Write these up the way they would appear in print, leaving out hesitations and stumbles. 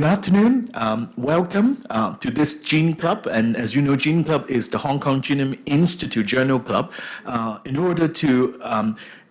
afternoon. Welcome to this Gene Club. And as you know, Gene Club is the Hong Kong Genome Institute Journal Club in order to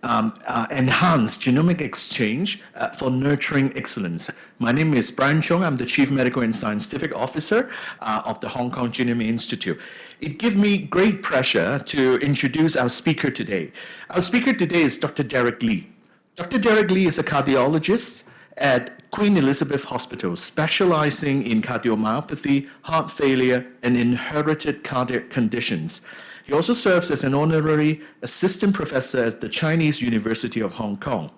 enhance genomic exchange for nurturing excellence. My name is Brian Chung. I'm the Chief Medical and Scientific Officer of the Hong Kong Genome Institute. It gives me great pleasure to introduce our speaker today. Our speaker today is Dr. Derek Lee. Dr. Derek Lee is a cardiologist at Queen Elizabeth Hospital, specializing in cardiomyopathy, heart failure, and inherited cardiac conditions. He also serves as an honorary assistant professor at the Chinese University of Hong Kong.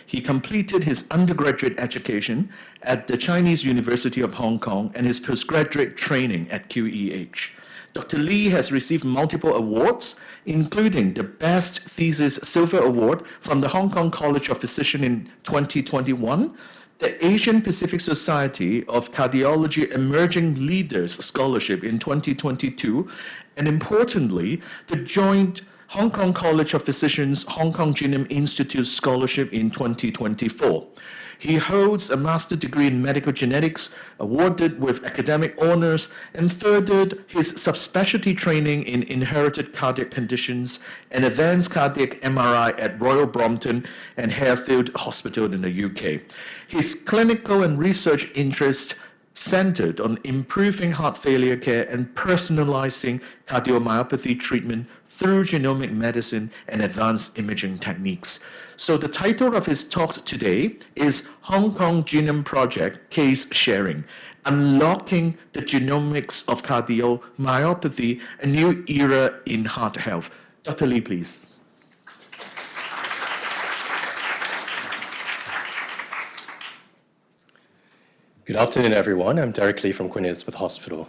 He completed his undergraduate education at the Chinese University of Hong Kong and his postgraduate training at QEH. Dr. Lee has received multiple awards, including the Best Thesis Silver Award from the Hong Kong College of Physicians in 2021, the Asian Pacific Society of Cardiology Emerging Leaders Scholarship in 2022, and importantly, the joint Hong Kong College of Physicians Hong Kong Genome Institute Scholarship in 2024. He holds a master's degree in medical genetics, awarded with academic honors, and furthered his subspecialty training in inherited cardiac conditions and advanced cardiac MRI at Royal Brompton and Harefield Hospital in the UK. His clinical and research interests centered on improving heart failure care and personalizing cardiomyopathy treatment through genomic medicine and advanced imaging techniques. So the title of his talk today is Hong Kong Genome Project Case Sharing, Unlocking the Genomics of Cardiomyopathy, a New Era in Heart Health. Dr. Lee, please. Good afternoon, everyone. I'm Derek Lee from Queen Elizabeth Hospital.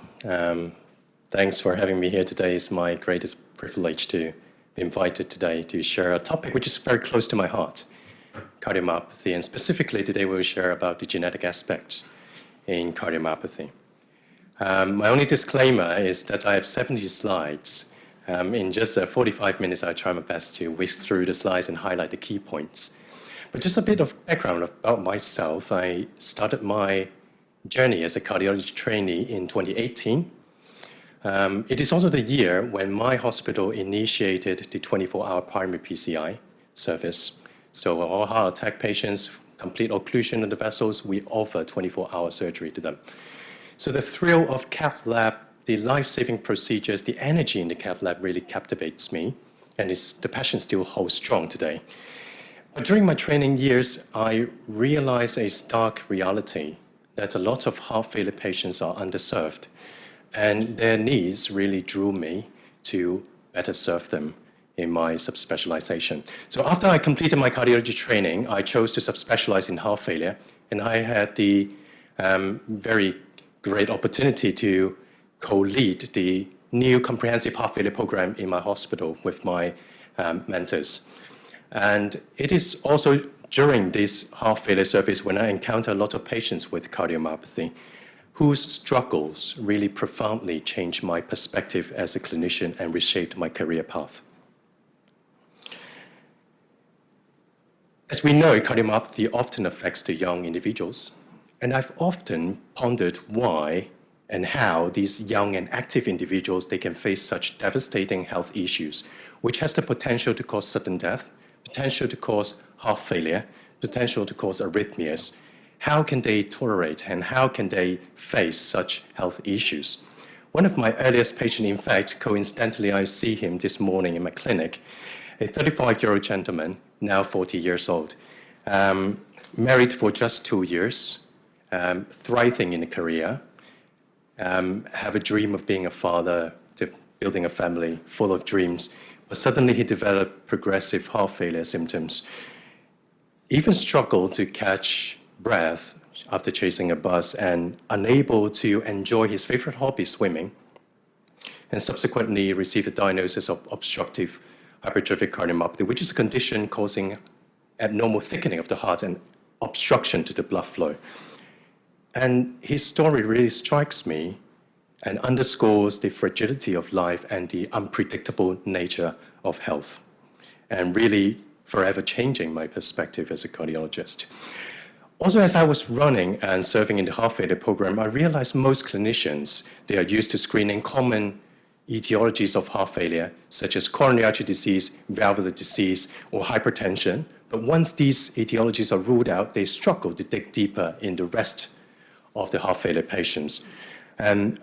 Thanks for having me here today. It's my greatest privilege to be invited today to share a topic which is very close to my heart, cardiomyopathy, and specifically today we'll share about the genetic aspects in cardiomyopathy. My only disclaimer is that I have 70 slides. In just 45 minutes, I'll try my best to whisk through the slides and highlight the key points. But just a bit of background about myself. I started my journey as a cardiology trainee in 2018. It is also the year when my hospital initiated the 24-hour primary PCI service. So all heart attack patients, complete occlusion of the vessels, we offer 24-hour surgery to them. So the thrill of cath lab, the life-saving procedures, the energy in the cath lab really captivates me, and the passion still holds strong today. But during my training years, I realized a stark reality that a lot of heart failure patients are underserved, and their needs really drew me to better serve them in my subspecialization. So after I completed my cardiology training, I chose to subspecialize in heart failure, and I had the very great opportunity to co-lead the new comprehensive heart failure program in my hospital with my mentors. And it is also during this heart failure service when I encounter a lot of patients with cardiomyopathy whose struggles really profoundly changed my perspective as a clinician and reshaped my career path. As we know, cardiomyopathy often affects the young individuals, and I've often pondered why and how these young and active individuals, they can face such devastating health issues, which has the potential to cause sudden death, potential to cause heart failure, potential to cause arrhythmias. How can they tolerate and how can they face such health issues? One of my earliest patients, in fact, coincidentally, I see him this morning in my clinic, a 35-year-old gentleman, now 40 years old, married for just 2 years, thriving in a career, have a dream of being a father, building a family, full of dreams. But suddenly he developed progressive heart failure symptoms, even struggled to catch breath after chasing a bus and unable to enjoy his favorite hobby, swimming, and subsequently received a diagnosis of obstructive hypertrophic cardiomyopathy, which is a condition causing abnormal thickening of the heart and obstruction to the blood flow. And his story really strikes me and underscores the fragility of life and the unpredictable nature of health, and really forever changing my perspective as a cardiologist. Also, as I was running and serving in the heart failure program, I realized most clinicians, they are used to screening common etiologies of heart failure, such as coronary artery disease, valvular disease, or hypertension. But once these etiologies are ruled out, they struggle to dig deeper in the rest of the heart failure patients. And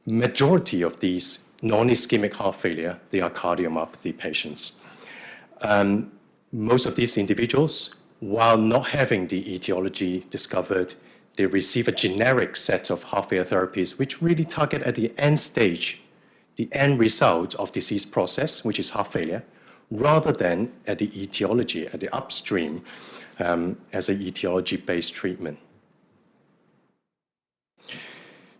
majority of these non-ischemic heart failure, they are cardiomyopathy patients. Most of these individuals, while not having the etiology discovered, they receive a generic set of heart failure therapies which really target at the end stage, the end result of disease process, which is heart failure, rather than at the etiology, at the upstream, as an etiology-based treatment.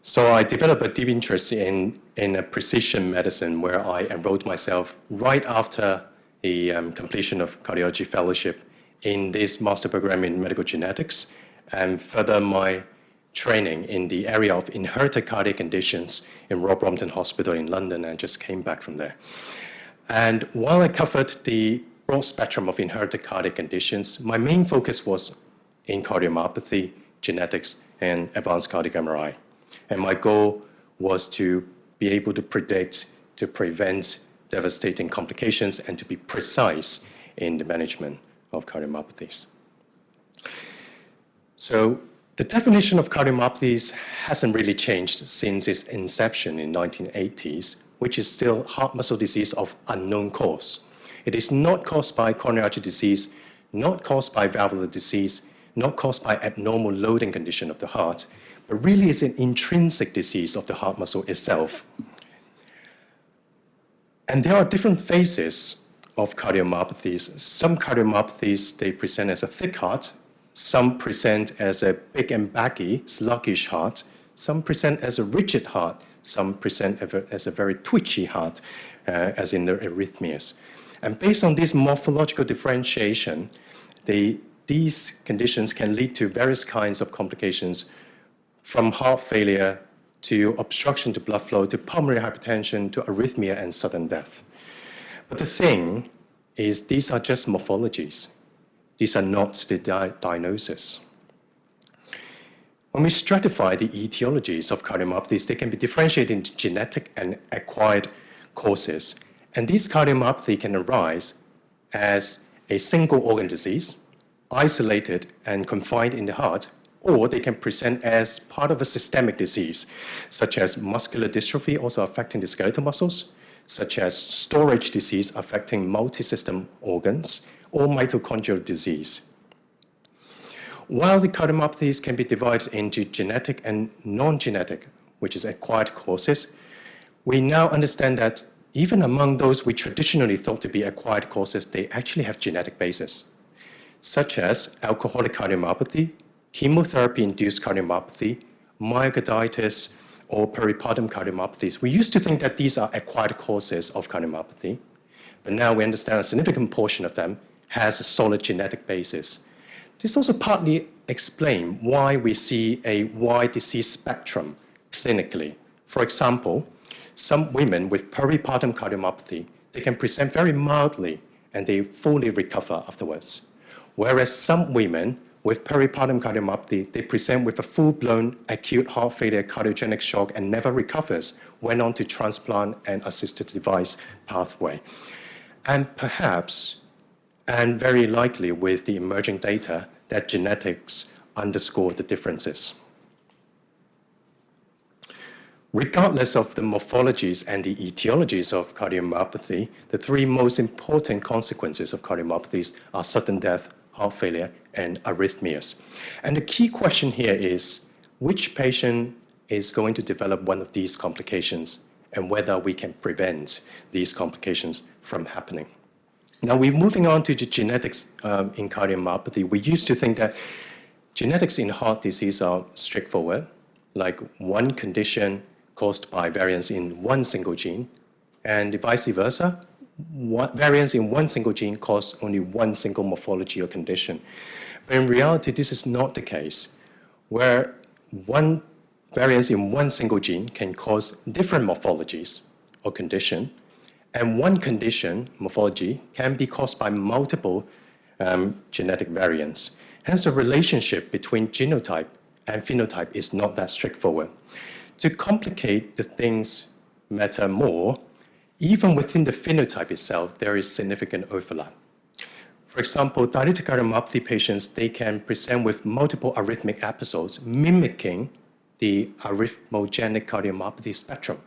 So I developed a deep interest in a precision medicine where I enrolled myself right after the completion of cardiology fellowship in this master program in medical genetics, and further my training in the area of inherited cardiac conditions in Royal Brompton Hospital in London, and just came back from there. And while I covered the broad spectrum of inherited cardiac conditions, my main focus was in cardiomyopathy, genetics, and advanced cardiac MRI. And my goal was to be able to predict, to prevent devastating complications, and to be precise in the management of cardiomyopathies. So the definition of cardiomyopathies hasn't really changed since its inception in 1980s, which is still heart muscle disease of unknown cause. It is not caused by coronary artery disease, not caused by valvular disease, not caused by abnormal loading condition of the heart, but really is an intrinsic disease of the heart muscle itself. And there are different phases of cardiomyopathies. Some cardiomyopathies, they present as a thick heart. Some present as a big and baggy, sluggish heart. Some present as a rigid heart. Some present as a very twitchy heart, as in the arrhythmias. And based on this morphological differentiation, these conditions can lead to various kinds of complications, from heart failure to obstruction to blood flow, to pulmonary hypertension, to arrhythmia and sudden death. But the thing is, these are just morphologies. These are not the diagnosis. When we stratify the etiologies of cardiomyopathies, they can be differentiated into genetic and acquired causes. And these cardiomyopathy can arise as a single organ disease, isolated and confined in the heart, or they can present as part of a systemic disease, such as muscular dystrophy, also affecting the skeletal muscles, such as storage disease affecting multi-system organs, or mitochondrial disease. While the cardiomyopathies can be divided into genetic and non-genetic, which is acquired causes, we now understand that even among those we traditionally thought to be acquired causes, they actually have genetic basis, such as alcoholic cardiomyopathy, chemotherapy-induced cardiomyopathy, myocarditis, or peripartum cardiomyopathies. We used to think that these are acquired causes of cardiomyopathy, but now we understand a significant portion of them has a solid genetic basis. This also partly explains why we see a wide disease spectrum clinically. For example, some women with peripartum cardiomyopathy, they can present very mildly and they fully recover afterwards. Whereas some women with peripartum cardiomyopathy, they present with a full-blown acute heart failure cardiogenic shock and never recovers, went on to transplant and assisted device pathway. And perhaps, and very likely with the emerging data, that genetics underscore the differences. Regardless of the morphologies and the etiologies of cardiomyopathy, the three most important consequences of cardiomyopathies are sudden death, heart failure, and arrhythmias. And the key question here is, which patient is going to develop one of these complications, and whether we can prevent these complications from happening. Now, we're moving on to the genetics in cardiomyopathy. We used to think that genetics in heart disease are straightforward, like one condition caused by variants in one single gene, and vice versa. Variants in one single gene cause only one single morphology or condition. But in reality, this is not the case, where one variance in one single gene can cause different morphologies or condition, and one condition, morphology, can be caused by multiple genetic variants. Hence, the relationship between genotype and phenotype is not that straightforward. To complicate the things matter more, even within the phenotype itself, there is significant overlap. For example, dilated cardiomyopathy patients, they can present with multiple arrhythmic episodes mimicking the arrhythmogenic cardiomyopathy spectrum.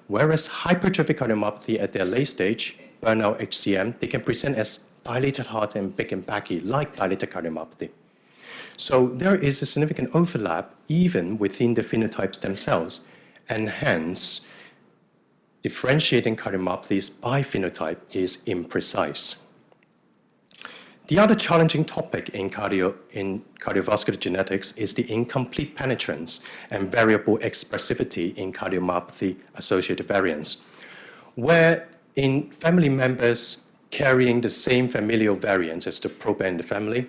Whereas hypertrophic cardiomyopathy at their late stage, burnout HCM, they can present as dilated heart and big and baggy, like dilated cardiomyopathy. So there is a significant overlap even within the phenotypes themselves, and hence, differentiating cardiomyopathies by phenotype is imprecise. The other challenging topic in cardiovascular genetics is the incomplete penetrance and variable expressivity in cardiomyopathy-associated variants, where in family members carrying the same familial variants as the proband in the family,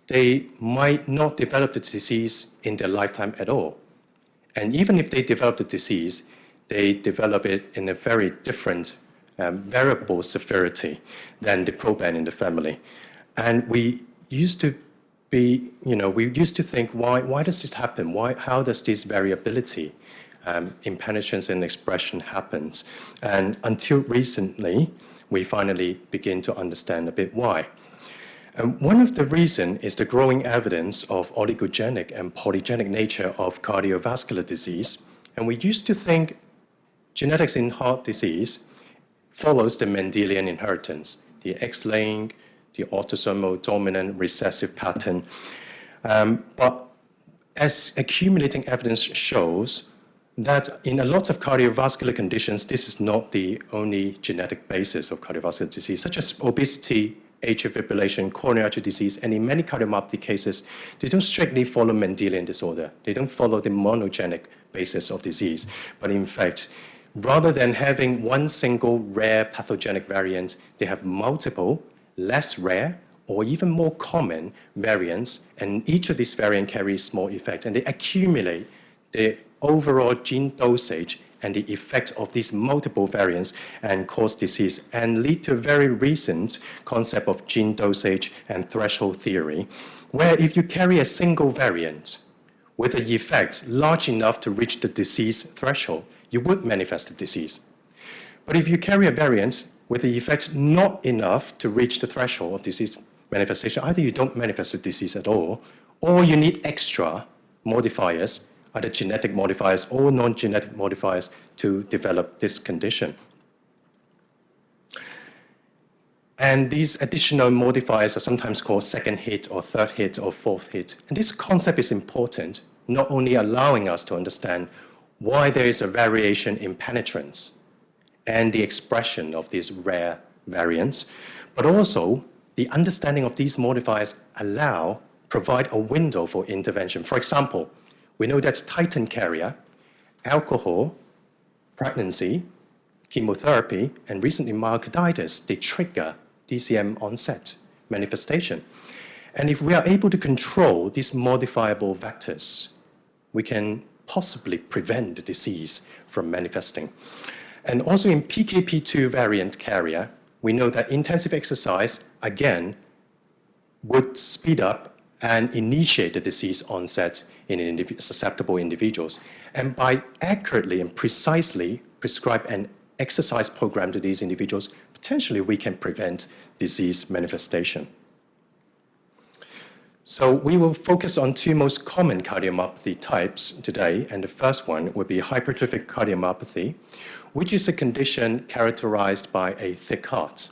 they might not develop the disease in their lifetime at all. And even if they develop the disease, they develop it in a very different variable severity than the proband in the family. And we used to think, why does this happen? How does this variability in penetrance and expression happens? And until recently, we finally begin to understand a bit why. And one of the reasons is the growing evidence of oligogenic and polygenic nature of cardiovascular disease. And we used to think genetics in heart disease follows the Mendelian inheritance, the X-linked, the autosomal dominant recessive pattern. But as accumulating evidence shows that in a lot of cardiovascular conditions, this is not the only genetic basis of cardiovascular disease, such as obesity, atrial fibrillation, coronary artery disease, and in many cardiomyopathy cases, they don't strictly follow Mendelian disorder. They don't follow the monogenic basis of disease. But in fact, rather than having one single rare pathogenic variant, they have multiple less rare or even more common variants, and each of these variants carries small effects, and they accumulate the overall gene dosage and the effect of these multiple variants and cause disease, and lead to a very recent concept of gene dosage and threshold theory, where if you carry a single variant with an effect large enough to reach the disease threshold, you would manifest the disease. But if you carry a variant with the effect not enough to reach the threshold of disease manifestation, either you don't manifest the disease at all, or you need extra modifiers, either genetic modifiers or non-genetic modifiers, to develop this condition. And these additional modifiers are sometimes called second hit or third hit or fourth hit. And this concept is important, not only allowing us to understand why there is a variation in penetrance and the expression of these rare variants, but also the understanding of these modifiers provide a window for intervention. For example, we know that titin carrier, alcohol, pregnancy, chemotherapy, and recently myocarditis, they trigger DCM onset manifestation. And if we are able to control these modifiable vectors, we can possibly prevent the disease from manifesting. And also in PKP2 variant carrier, we know that intensive exercise, again, would speed up and initiate the disease onset in susceptible individuals. And by accurately and precisely prescribe an exercise program to these individuals, potentially we can prevent disease manifestation. So we will focus on two most common cardiomyopathy types today, and the first one would be hypertrophic cardiomyopathy, which is a condition characterized by a thick heart.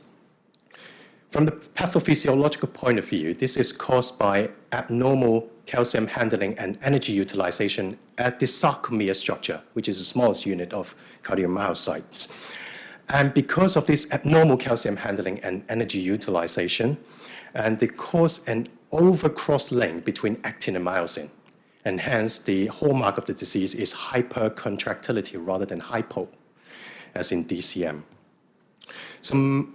From the pathophysiological point of view, this is caused by abnormal calcium handling and energy utilization at the sarcomere structure, which is the smallest unit of cardiomyocytes. And because of this abnormal calcium handling and energy utilization, and they cause an over-cross link between actin and myosin. And hence, the hallmark of the disease is hypercontractility rather than hypo, as in DCM. So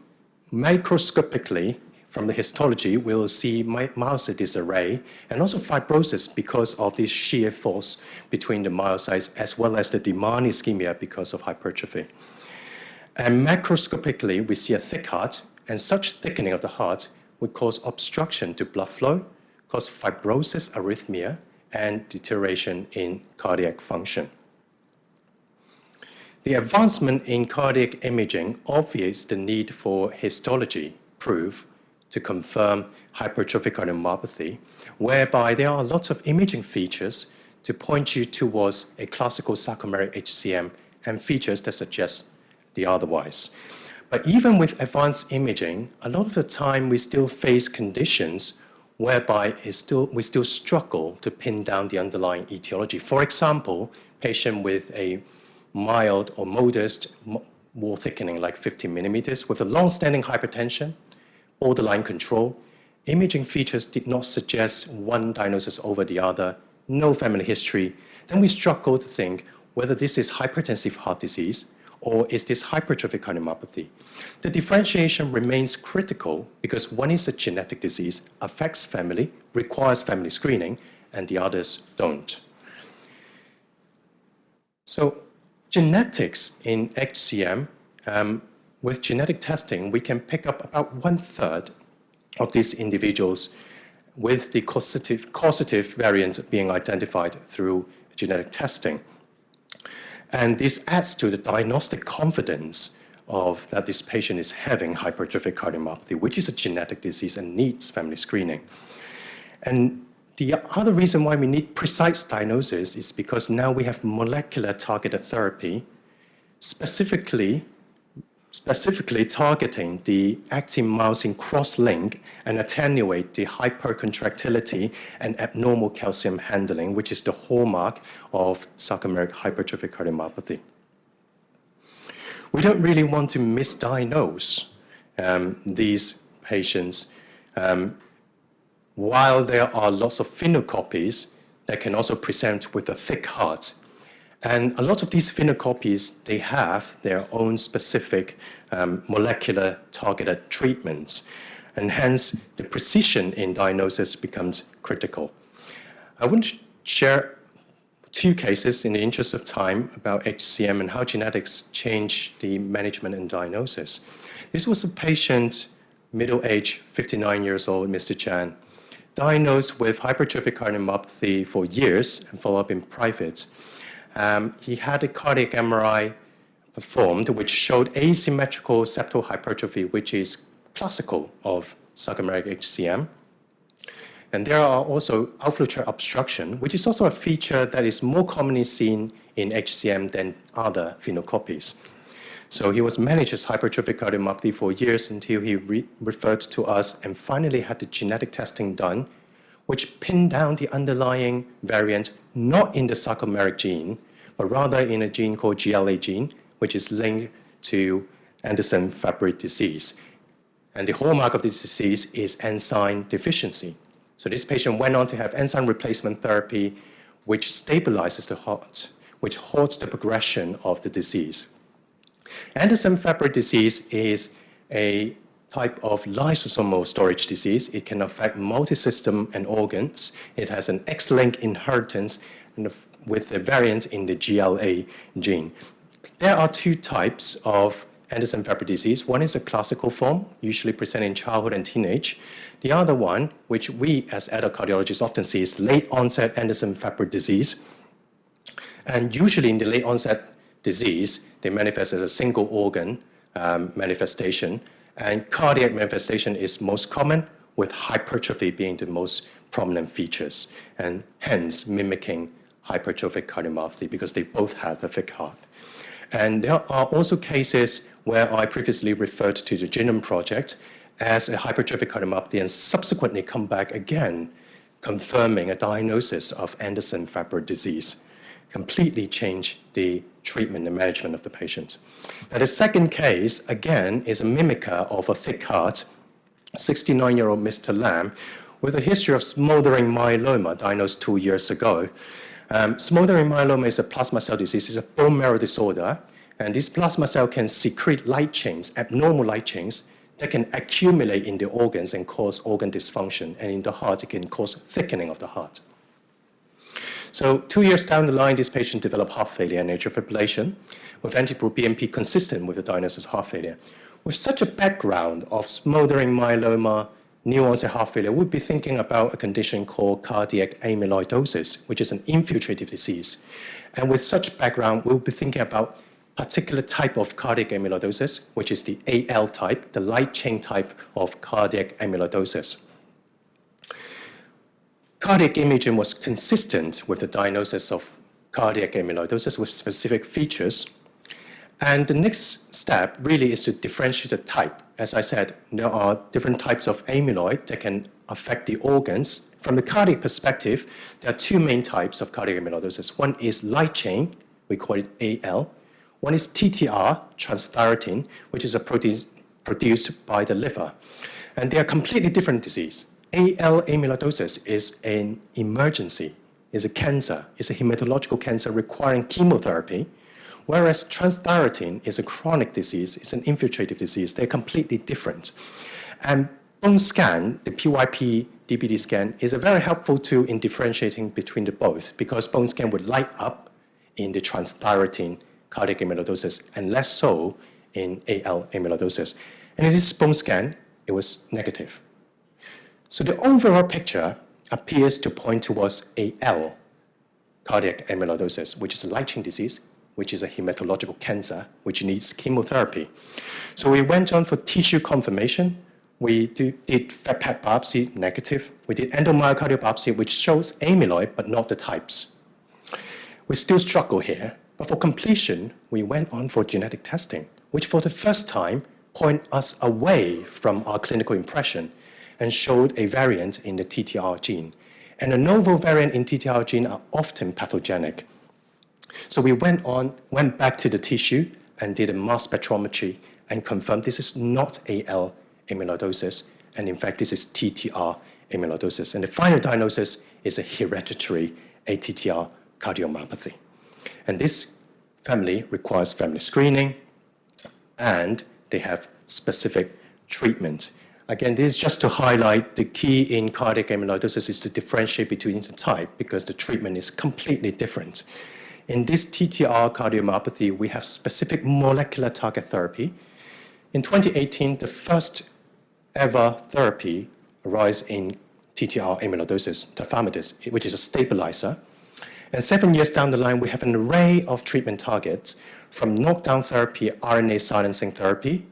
microscopically, from the histology, we'll see myocyte disarray and also fibrosis because of this shear force between the myocytes, as well as the demand ischemia because of hypertrophy. And macroscopically, we see a thick heart, and such thickening of the heart would cause obstruction to blood flow, cause fibrosis, arrhythmia, and deterioration in cardiac function. The advancement in cardiac imaging obviates the need for histology proof to confirm hypertrophic cardiomyopathy, whereby there are lots of imaging features to point you towards a classical sarcomeric HCM and features that suggest the otherwise. But even with advanced imaging, a lot of the time we still face conditions whereby we still struggle to pin down the underlying etiology. For example, patient with a mild or modest wall thickening like 50 millimeters with a long-standing hypertension, borderline control, imaging features did not suggest one diagnosis over the other, no family history, then we struggle to think whether this is hypertensive heart disease or is this hypertrophic cardiomyopathy. The differentiation remains critical because one is a genetic disease, affects family, requires family screening, and the others don't. So genetics in HCM, with genetic testing, we can pick up about 1/3 of these individuals with the causative variants being identified through genetic testing. And this adds to the diagnostic confidence of that this patient is having hypertrophic cardiomyopathy, which is a genetic disease and needs family screening. And the other reason why we need precise diagnosis is because now we have molecular targeted therapy, specifically targeting the actin-myosin cross-link and attenuate the hypercontractility and abnormal calcium handling, which is the hallmark of sarcomeric hypertrophic cardiomyopathy. We don't really want to misdiagnose these patients. While there are lots of phenocopies that can also present with a thick heart, and a lot of these phenocopies, they have their own specific molecular targeted treatments, and hence the precision in diagnosis becomes critical. I want to share 2 cases in the interest of time about HCM and how genetics change the management and diagnosis. This was a patient, middle age, 59 years old, Mr. Chan, diagnosed with hypertrophic cardiomyopathy for years and followed up in private. He had a cardiac MRI performed, which showed asymmetrical septal hypertrophy, which is classical of sarcomeric HCM. And there are also outflow tract obstruction, which is also a feature that is more commonly seen in HCM than other phenocopies. So he was managed as hypertrophic cardiomyopathy for years until he referred to us and finally had the genetic testing done, which pinned down the underlying variant not in the sarcomeric gene, but rather in a gene called GLA gene, which is linked to Anderson-Fabry disease. And the hallmark of this disease is enzyme deficiency. So this patient went on to have enzyme replacement therapy, which stabilizes the heart, which halts the progression of the disease. Anderson-Fabry disease is a type of lysosomal storage disease. It can affect multi-system and organs. It has an X-linked inheritance with the variants in the GLA gene. There are 2 types of Anderson-Fabry disease. One is a classical form, usually present in childhood and teenage. The other one, which we as adult cardiologists often see, is late onset Anderson-Fabry disease. And usually in the late onset disease, they manifest as a single organ manifestation. And cardiac manifestation is most common, with hypertrophy being the most prominent features, and hence mimicking hypertrophic cardiomyopathy because they both have a thick heart. And there are also cases where I previously referred to the Genome project as a hypertrophic cardiomyopathy and subsequently come back again, confirming a diagnosis of Anderson-Fabry disease, completely change the treatment and management of the patient. Now, the second case, again, is a mimicker of a thick heart, 69-year-old Mr. Lam, with a history of smoldering myeloma diagnosed 2 years ago. Smoldering myeloma is a plasma cell disease. It's a bone marrow disorder, and this plasma cell can secrete light chains, abnormal light chains, that can accumulate in the organs and cause organ dysfunction, and in the heart, it can cause thickening of the heart. So 2 years down the line, this patient developed heart failure and atrial fibrillation with NT-proBNP consistent with the diagnosis of heart failure. With such a background of smoldering myeloma, new onset heart failure, we'll be thinking about a condition called cardiac amyloidosis, which is an infiltrative disease. And with such background, we'll be thinking about particular type of cardiac amyloidosis, which is the AL type, the light chain type of cardiac amyloidosis. Cardiac imaging was consistent with the diagnosis of cardiac amyloidosis with specific features. And the next step really is to differentiate the type. As I said, there are different types of amyloid that can affect the organs. From the cardiac perspective, there are two main types of cardiac amyloidosis. One is light chain, we call it AL. One is TTR, transthyretin, which is a protein produced by the liver. And they are completely different disease. AL amyloidosis is an emergency, is a cancer, is a hematological cancer requiring chemotherapy. Whereas transthyretin is a chronic disease, it's an infiltrative disease. They're completely different. And bone scan, the PYP DBD scan, is a very helpful tool in differentiating between the both because bone scan would light up in the transthyretin cardiac amyloidosis and less so in AL amyloidosis. And in this bone scan, it was negative. So the overall picture appears to point towards AL cardiac amyloidosis, which is a light chain disease, which is a hematological cancer, which needs chemotherapy. So we went on for tissue confirmation. We did fat PET biopsy, negative. We did endomyocardial biopsy, which shows amyloid, but not the types. We still struggle here, but for completion, we went on for genetic testing, which for the first time point us away from our clinical impression and showed a variant in the TTR gene. And a novel variant in TTR gene are often pathogenic. So we went back to the tissue and did a mass spectrometry and confirmed this is not AL amyloidosis, and in fact, this is TTR amyloidosis. And the final diagnosis is a hereditary ATTR cardiomyopathy. And this family requires family screening, and they have specific treatment. Again, this is just to highlight the key in cardiac amyloidosis is to differentiate between the type because the treatment is completely different. In this TTR cardiomyopathy, we have specific molecular target therapy. In 2018, the first ever therapy arose in TTR amyloidosis, tafamidis, which is a stabilizer. And 7 years down the line, we have an array of treatment targets from knockdown therapy, RNA silencing therapy,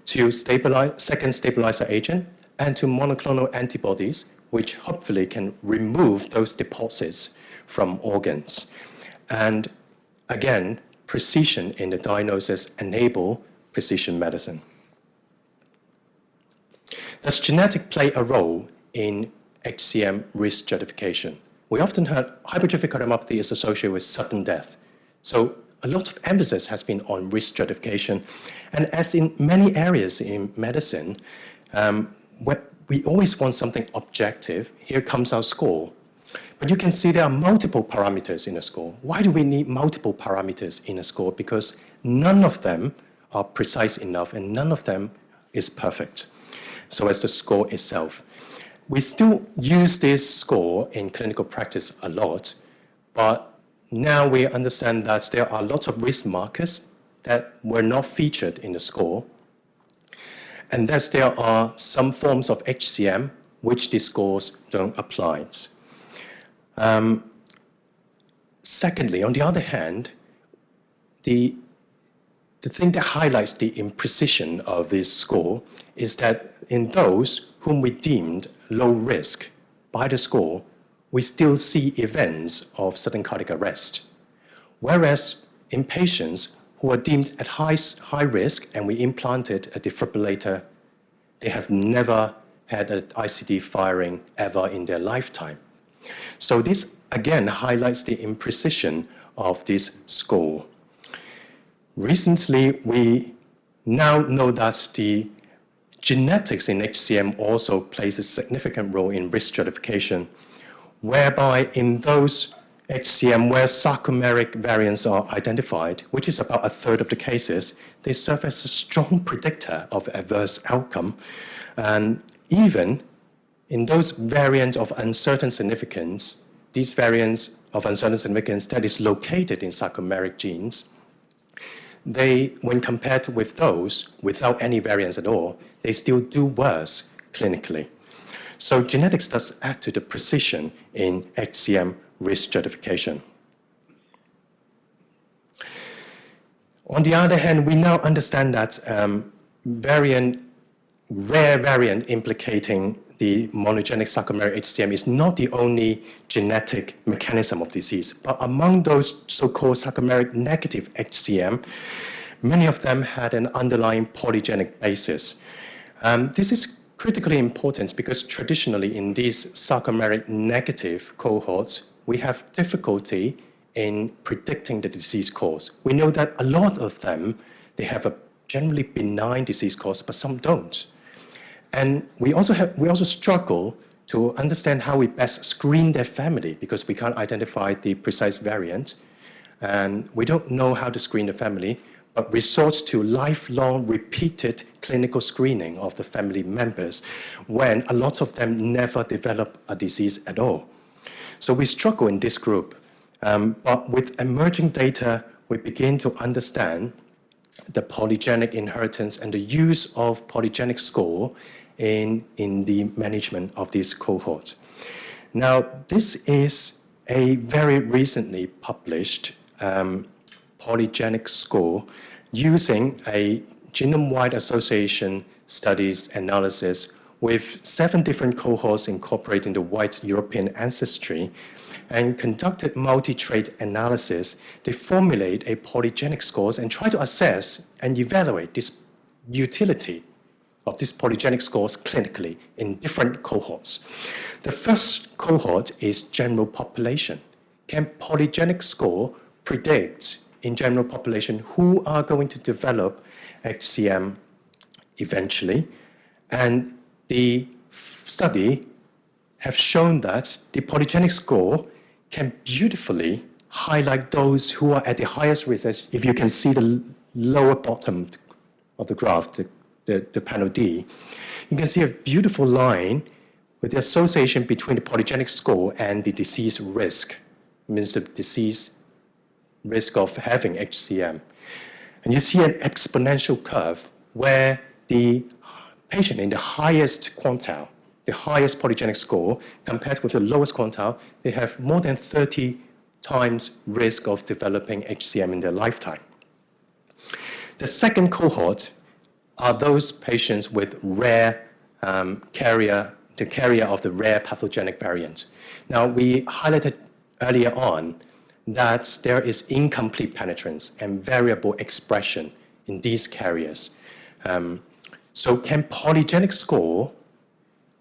to second stabilizer agent, and to monoclonal antibodies, which hopefully can remove those deposits from organs. And again, precision in the diagnosis enable precision medicine. Does genetic play a role in HCM risk stratification? We often heard hypertrophic cardiomyopathy is associated with sudden death. So a lot of emphasis has been on risk stratification. And as in many areas in medicine, we always want something objective. Here comes our score. But you can see there are multiple parameters in a score. Why do we need multiple parameters in a score? Because none of them are precise enough and none of them is perfect. So as the score itself. We still use this score in clinical practice a lot, but now we understand that there are lots of risk markers that were not featured in the score, and that there are some forms of HCM which these scores don't apply. Secondly, on the other hand, the thing that highlights the imprecision of this score is that in those whom we deemed low risk by the score, we still see events of sudden cardiac arrest. Whereas in patients who are deemed at high risk and we implanted a defibrillator, they have never had an ICD firing ever in their lifetime. So this again highlights the imprecision of this score. Recently, we now know that the genetics in HCM also plays a significant role in risk stratification, whereby in those HCM where sarcomeric variants are identified, which is about a third of the cases, they serve as a strong predictor of adverse outcome. And even in those variants of uncertain significance, these variants of uncertain significance that is located in sarcomeric genes, they, when compared with those without any variants at all, they still do worse clinically. So genetics does add to the precision in HCM risk stratification. On the other hand, we now understand that rare variant implicating the monogenic sarcomeric HCM is not the only genetic mechanism of disease, but among those so-called sarcomeric negative HCM, many of them had an underlying polygenic basis. This is critically important because traditionally in these sarcomeric negative cohorts, we have difficulty in predicting the disease cause. We know that a lot of them, they have a generally benign disease cause, but some don't. And we also struggle to understand how we best screen their family because we can't identify the precise variant. And we don't know how to screen the family, but resort to lifelong repeated clinical screening of the family members when a lot of them never develop a disease at all. So we struggle in this group. But with emerging data, we begin to understand the polygenic inheritance and the use of polygenic score in the management of these cohorts. Now, this is a very recently published polygenic score using a genome-wide association studies analysis with 7 different cohorts incorporating the white European ancestry and conducted multi-trait analysis. They formulate a polygenic scores and try to assess and evaluate this utility of these polygenic scores clinically in different cohorts. The first cohort is general population. Can polygenic score predict in general population who are going to develop HCM eventually? And the study have shown that the polygenic score can beautifully highlight those who are at the highest risk. If you can see the lower bottom of the graph, the panel D, you can see a beautiful line with the association between the polygenic score and the disease risk. It means the disease risk of having HCM. And you see an exponential curve where the patient in the highest quantile, the highest polygenic score, compared with the lowest quantile, they have more than 30 times risk of developing HCM in their lifetime. The second cohort are those patients with rare carrier of the rare pathogenic variant. Now, we highlighted earlier on that there is incomplete penetrance and variable expression in these carriers. So can polygenic score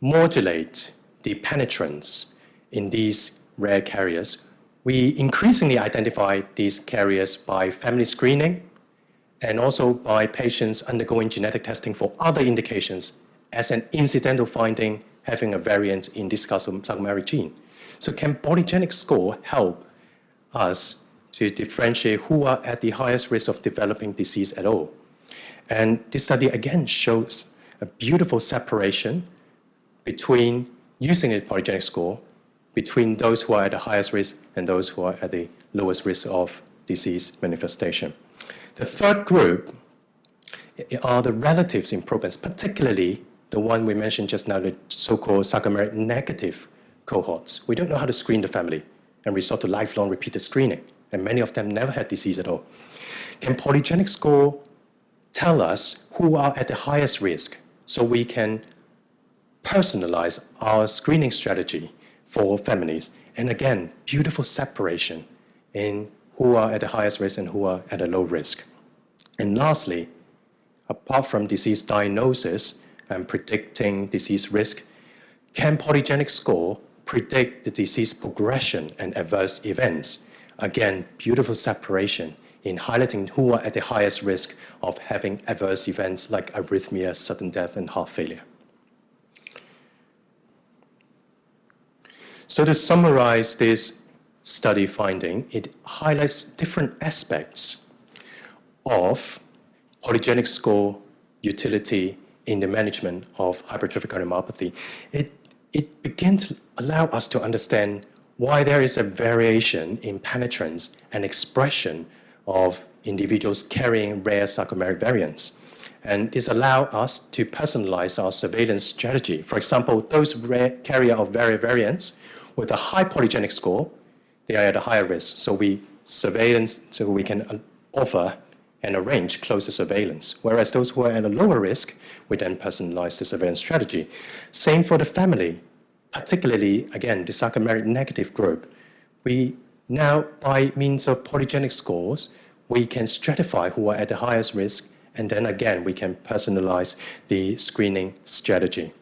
modulate the penetrance in these rare carriers? We increasingly identify these carriers by family screening and also by patients undergoing genetic testing for other indications as an incidental finding having a variant in this sarcomeric gene. So can polygenic score help us to differentiate who are at the highest risk of developing disease at all? And this study again shows a beautiful separation between using a polygenic score between those who are at the highest risk and those who are at the lowest risk of disease manifestation. The third group are the relatives in progress, particularly the one we mentioned just now, the so-called sarcomeric negative cohorts. We don't know how to screen the family and resort to lifelong repeated screening, and many of them never had disease at all. Can polygenic score tell us who are at the highest risk so we can personalize our screening strategy for families? And again, beautiful separation in who are at the highest risk and who are at a low risk. And lastly, apart from disease diagnosis and predicting disease risk, can polygenic score predict the disease progression and adverse events? Again, beautiful separation in highlighting who are at the highest risk of having adverse events like arrhythmia, sudden death, and heart failure. So to summarize this study finding, it highlights different aspects of polygenic score utility in the management of hypertrophic cardiomyopathy. It begins to allow us to understand why there is a variation in penetrance and expression of individuals carrying rare sarcomeric variants. And this allows us to personalize our surveillance strategy. For example, those carrier of variants with a high polygenic score, they are at a higher risk. So we can offer and arrange closer surveillance. Whereas those who are at a lower risk, we then personalize the surveillance strategy. Same for the family, particularly, again, the sarcomeric negative group. We now, by means of polygenic scores, we can stratify who are at the highest risk, and then again, we can personalize the screening strategy.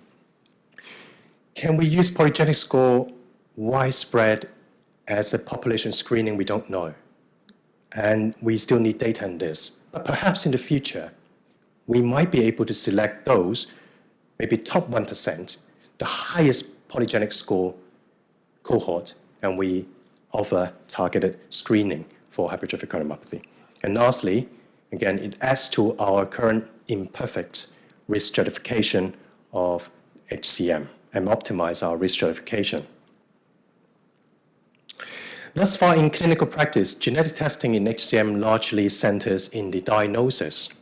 Can we use polygenic score widespread as a population screening? We don't know. And we still need data on this. But perhaps in the future, we might be able to select those, maybe top 1%, the highest polygenic score cohort, and we offer targeted screening for hypertrophic cardiomyopathy. And lastly, again, it adds to our current imperfect risk stratification of HCM and optimize our risk stratification. Thus far in clinical practice, genetic testing in HCM largely centers in the diagnosis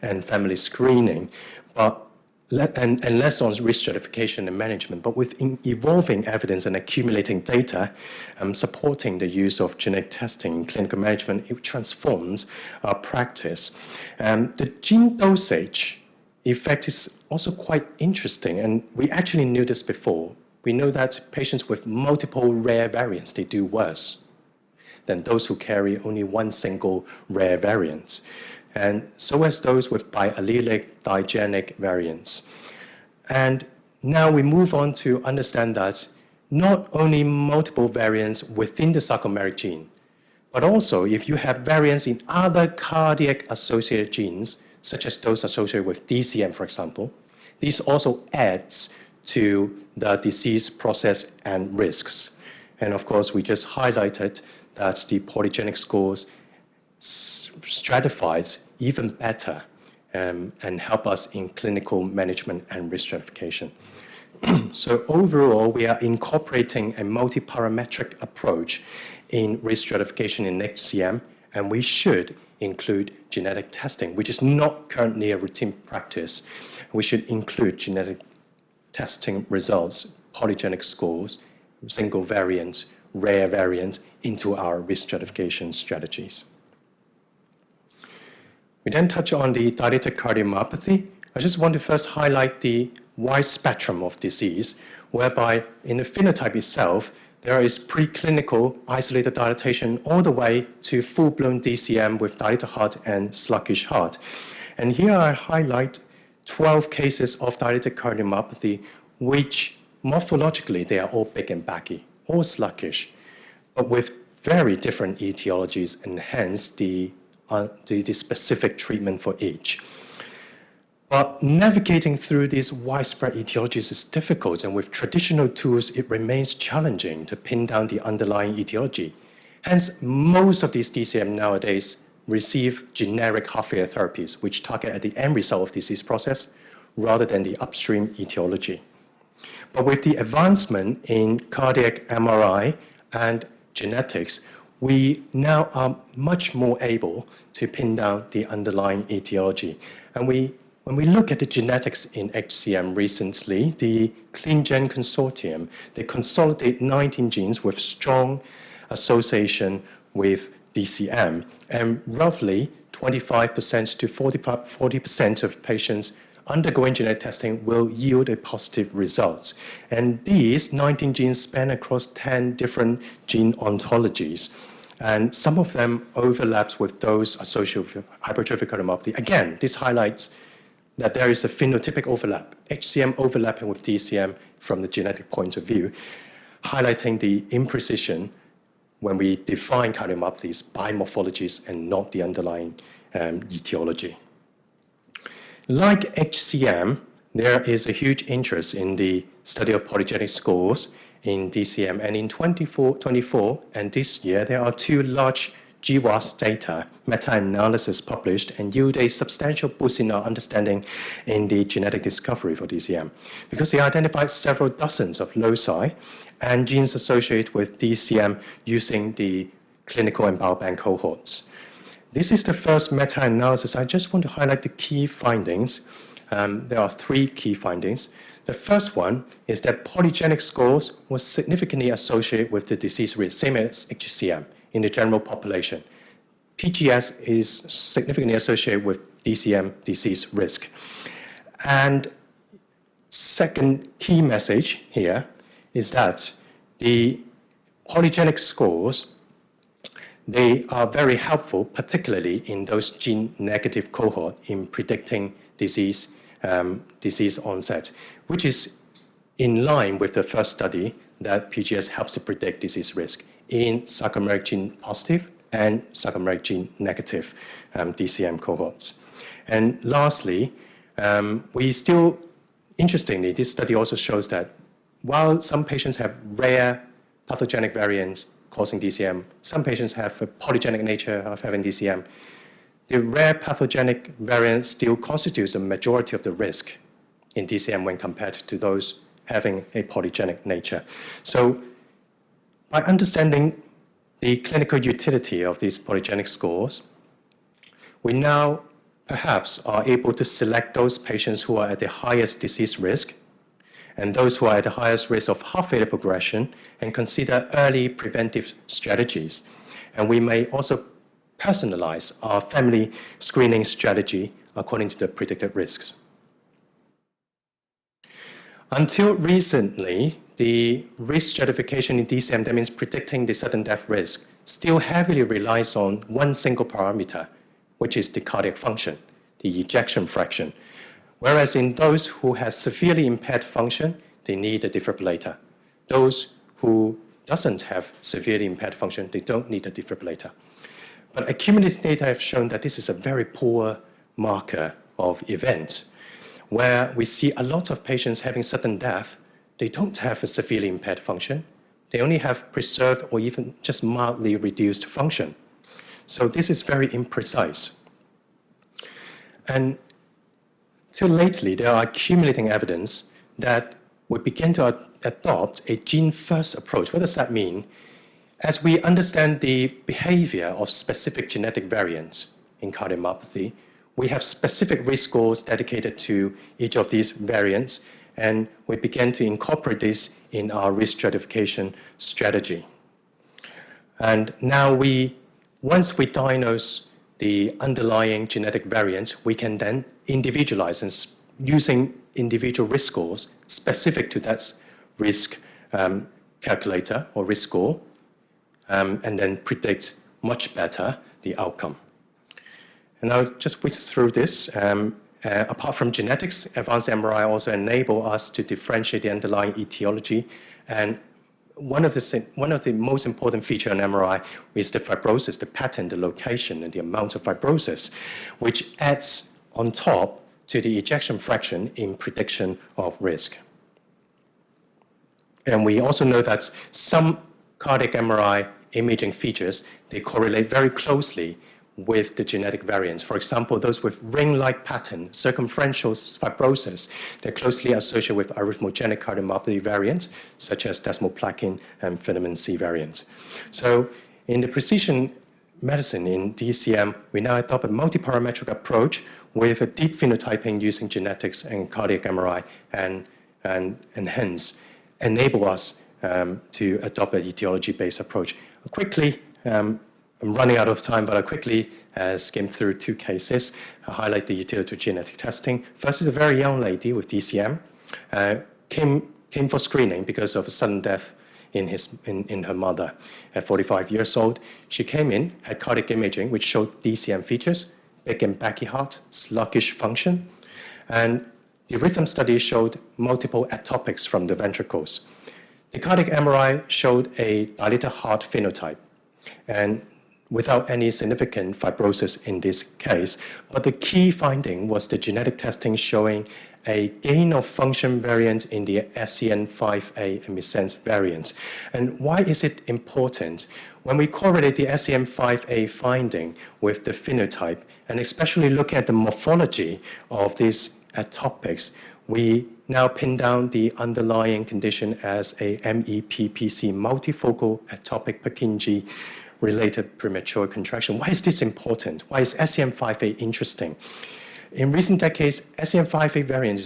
and family screening, and less on risk stratification and management. But with evolving evidence and accumulating data supporting the use of genetic testing in clinical management, it transforms our practice. The gene dosage effect is also quite interesting, and we actually knew this before. We know that patients with multiple rare variants, they do worse than those who carry only one single rare variant, and so as those with biallelic digenic variants. And now we move on to understand that not only multiple variants within the sarcomeric gene, but also if you have variants in other cardiac-associated genes, such as those associated with DCM, for example, this also adds to the disease process and risks. And of course, we just highlighted that the polygenic scores stratifies even better and help us in clinical management and risk stratification. So overall, we are incorporating a multi-parametric approach in risk stratification in HCM, and we should include genetic testing, which is not currently a routine practice. We should include genetic testing results, polygenic scores, single variants, rare variants into our risk stratification strategies. We then touch on the dilated cardiomyopathy. I just want to first highlight the wide spectrum of disease, whereby in the phenotype itself, there is preclinical isolated dilatation all the way to full-blown DCM with dilated heart and sluggish heart. And here I highlight 12 cases of dilated cardiomyopathy, which morphologically, they are all big and baggy, all sluggish, but with very different etiologies, and hence the specific treatment for each. But navigating through these widespread etiologies is difficult, and with traditional tools, it remains challenging to pin down the underlying etiology. Hence, most of these DCM nowadays receive generic heart failure therapies, which target at the end result of disease process rather than the upstream etiology. But with the advancement in cardiac MRI and genetics, we now are much more able to pin down the underlying etiology. And when we look at the genetics in HCM recently, the ClinGen Consortium, they consolidate 19 genes with strong association with DCM, and roughly 25% to 40% of patients undergoing genetic testing will yield a positive results. And these 19 genes span across 10 different gene ontologies. And some of them overlaps with those associated with hypertrophic cardiomyopathy. Again, this highlights that there is a phenotypic overlap, HCM overlapping with DCM from the genetic point of view, highlighting the imprecision when we define cardiomyopathies by morphologies and not the underlying etiology. Like HCM, there is a huge interest in the study of polygenic scores in DCM, and in 2024 and this year, there are two large GWAS data meta-analysis published and yield a substantial boost in our understanding in the genetic discovery for DCM, because they identified several dozens of loci and genes associated with DCM using the clinical and biobank cohorts. This is the first meta-analysis. I just want to highlight the key findings. There are three key findings. The first one is that polygenic scores was significantly associated with the disease risk, same as HCM in the general population. PGS is significantly associated with DCM disease risk. And second key message here is that the polygenic scores, they are very helpful, particularly in those gene-negative cohort in predicting disease onset, which is in line with the first study that PGS helps to predict disease risk in sarcomeric gene positive and sarcomeric gene negative DCM cohorts. And lastly, interestingly, this study also shows that while some patients have rare pathogenic variants causing DCM, some patients have a polygenic nature of having DCM, the rare pathogenic variant still constitutes the majority of the risk in DCM when compared to those having a polygenic nature. So by understanding the clinical utility of these polygenic scores, we now perhaps are able to select those patients who are at the highest disease risk and those who are at the highest risk of heart failure progression and consider early preventive strategies. And we may also personalize our family screening strategy according to the predicted risks. Until recently, the risk stratification in DCM, that means predicting the sudden death risk, still heavily relies on one single parameter, which is the cardiac function, the ejection fraction. Whereas in those who have severely impaired function, they need a defibrillator. Those who doesn't have severely impaired function, they don't need a defibrillator. But accumulated data have shown that this is a very poor marker of events, where we see a lot of patients having sudden death. They don't have a severely impaired function. They only have preserved or even just mildly reduced function. So this is very imprecise. And till lately, there are accumulating evidence that we begin to adopt a gene-first approach. What does that mean? As we understand the behavior of specific genetic variants in cardiomyopathy, we have specific risk scores dedicated to each of these variants, and we begin to incorporate this in our risk stratification strategy. And now once we diagnose the underlying genetic variants, we can then individualize and using individual risk scores specific to that risk calculator or risk score, and then predict much better the outcome. And I'll just whiz through this. Apart from genetics, advanced MRI also enable us to differentiate the underlying etiology. And one of the most important features on MRI is the fibrosis, the pattern, the location, and the amount of fibrosis, which adds on top to the ejection fraction in prediction of risk. And we also know that some cardiac MRI imaging features, they correlate very closely with the genetic variants. For example, those with ring-like pattern, circumferential fibrosis, they're closely associated with arrhythmogenic cardiomyopathy variants, such as desmoplakin and vitamin C variants. So in the precision medicine in DCM, we now adopt a multi-parametric approach with a deep phenotyping using genetics and cardiac MRI, and hence enable us to adopt an etiology-based approach. Quickly, I'm running out of time, but I'll quickly skim through two cases. I'll highlight the utility of genetic testing. First is a very young lady with DCM, came for screening because of a sudden death in her mother at 45 years old. She came in, had cardiac imaging, which showed DCM features, big and baggy heart, sluggish function, and the rhythm study showed multiple ectopics from the ventricles. The cardiac MRI showed a dilated heart phenotype, and without any significant fibrosis in this case. But the key finding was the genetic testing showing a gain of function variant in the SCN5A and missense variants. And why is it important? When we correlate the SCN5A finding with the phenotype, and especially looking at the morphology of these ectopics, we now pin down the underlying condition as a MEPPC, multifocal ectopic Purkinje related premature contraction. Why is this important? Why is SCM58 interesting? In recent decades, SCM58 variant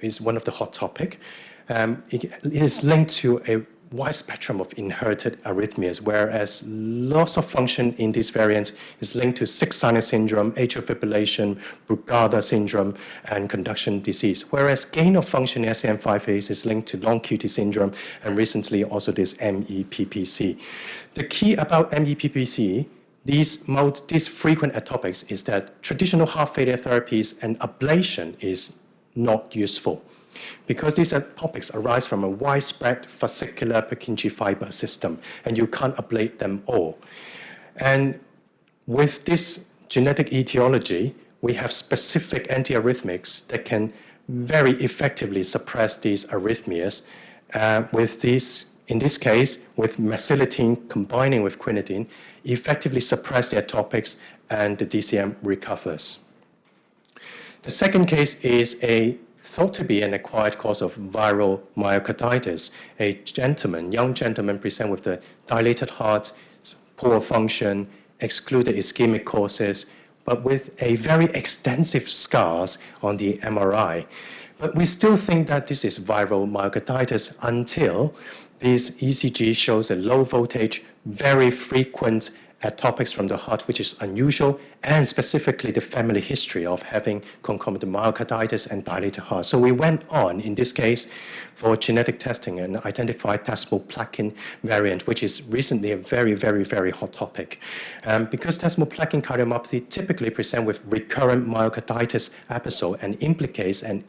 is one of the hot topic. It is linked to a wide spectrum of inherited arrhythmias, whereas loss of function in these variants is linked to sick sinus syndrome, atrial fibrillation, Brugada syndrome, and conduction disease, whereas gain of function in SCM58 is linked to long QT syndrome, and recently also this MEPPC. The key about MEPPC, these frequent ectopics, is that traditional heart failure therapies and ablation is not useful, because these ectopics arise from a widespread fascicular Purkinje fiber system, and you can't ablate them all. And with this genetic etiology, we have specific antiarrhythmics that can very effectively suppress these arrhythmias. In this case, with mesillatine combining with quinidine, effectively suppress the ectopics, and the DCM recovers. The second case is thought to be an acquired cause of viral myocarditis. A young gentleman present with a dilated heart, poor function, excluded ischemic causes, but with a very extensive scars on the MRI. But we still think that this is viral myocarditis until this ECG shows a low voltage, very frequent ectopics from the heart, which is unusual, and specifically the family history of having concomitant myocarditis and dilated heart. So we went on, in this case, for genetic testing and identified desmoplakin variant, which is recently a very, very, very hot topic. Because desmoplakin cardiomyopathy typically present with recurrent myocarditis episode and implicates an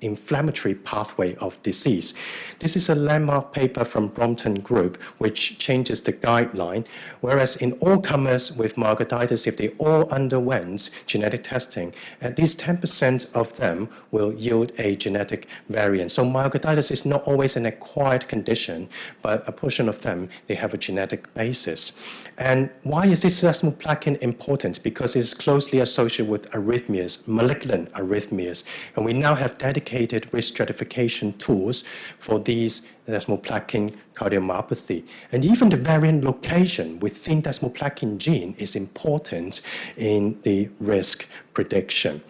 inflammatory pathway of disease. This is a landmark paper from Brompton Group, which changes the guideline, whereas in all comers with myocarditis, if they all underwent genetic testing, at least 10% of them will yield a genetic variant. So myocarditis is not always an acquired condition, but a portion of them, they have a genetic basis. And why is this desmoplakin important? Because it's closely associated with arrhythmias, malignant arrhythmias. And we now have dedicated risk stratification tools for these desmoplakin cardiomyopathy. And even the variant location within desmoplakin gene is important in the risk prediction.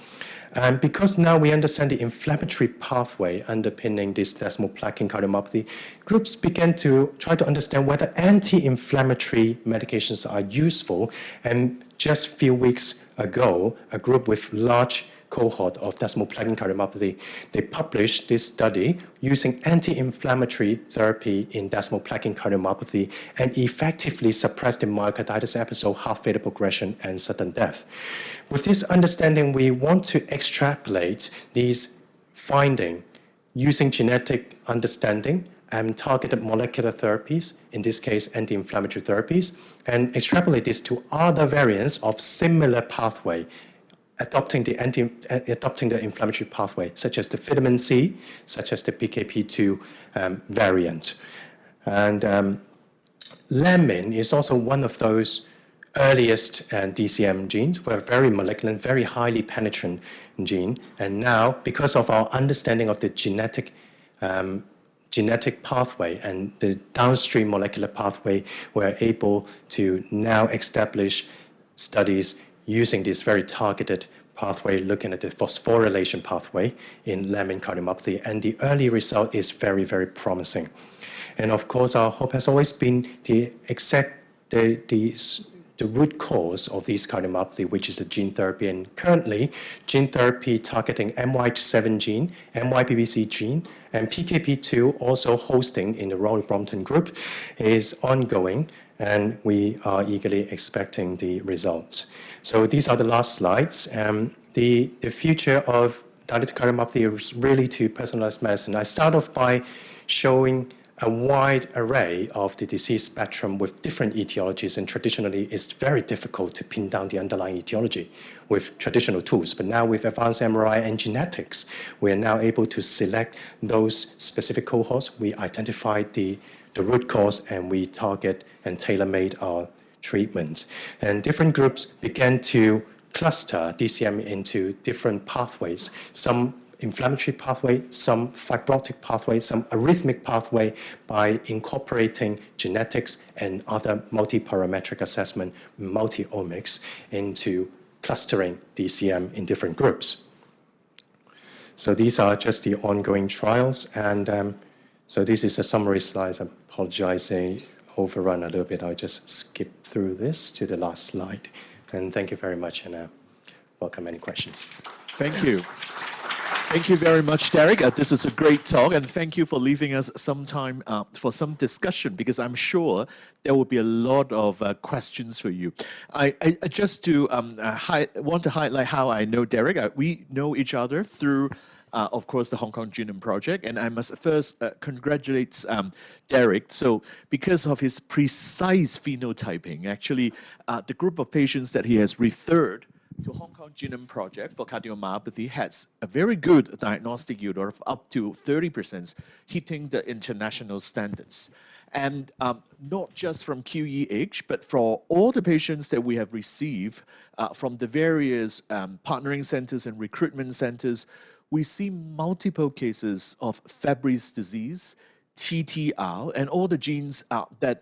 And because now we understand the inflammatory pathway underpinning this desmoplakin cardiomyopathy, groups began to try to understand whether anti-inflammatory medications are useful. And just a few weeks ago, a group with large cohort of desmoplakin cardiomyopathy, they published this study using anti-inflammatory therapy in desmoplakin cardiomyopathy and effectively suppressed the myocarditis episode, heart failure progression, and sudden death. With this understanding, we want to extrapolate these findings using genetic understanding and targeted molecular therapies, in this case anti-inflammatory therapies, and extrapolate this to other variants of similar pathway, adopting the inflammatory pathway, such as the vitamin C, such as the PKP2 variant. And lamin is also one of those earliest DCM genes, were very malignant, very highly penetrant gene. And now, because of our understanding of the genetic pathway and the downstream molecular pathway, we're able to now establish studies using this very targeted pathway, looking at the phosphorylation pathway in lamin cardiomyopathy, and the early result is very, very promising. And of course, our hope has always been the root cause of this cardiomyopathy, which is the gene therapy. And currently, gene therapy targeting MYH7 gene, MYPBC gene, and PKP2, also hosting in the Royal Brompton Group, is ongoing, and we are eagerly expecting the results. So these are the last slides. The future of dilated cardiomyopathy is really to personalized medicine. I start off by showing a wide array of the disease spectrum with different etiologies, and traditionally it's very difficult to pin down the underlying etiology with traditional tools. But now with advanced MRI and genetics, we are now able to select those specific cohorts. We identify the root cause, and we target and tailor-made our treatment. And different groups began to cluster DCM into different pathways. Some inflammatory pathway, some fibrotic pathway, some arrhythmic pathway by incorporating genetics and other multi-parametric assessment, multi-omics into clustering DCM in different groups. So these are just the ongoing trials, and so this is a summary slide. I apologize, I overrun a little bit. I'll just skip through this to the last slide. And thank you very much, and welcome any questions. Thank you. Thank you very much, Derek. This is a great talk, and thank you for leaving us some time for some discussion, because I'm sure there will be a lot of questions for you. I just to want to highlight how I know Derek. We know each other through, of course, the Hong Kong Genome Project, and I must first congratulate Derek. So because of his precise phenotyping, actually, the group of patients that he has referred to Hong Kong Genome Project for cardiomyopathy has a very good diagnostic yield of up to 30%, hitting the international standards. And not just from QEH, but for all the patients that we have received from the various partnering centers and recruitment centers, we see multiple cases of Fabry's disease, TTR, and all the genes that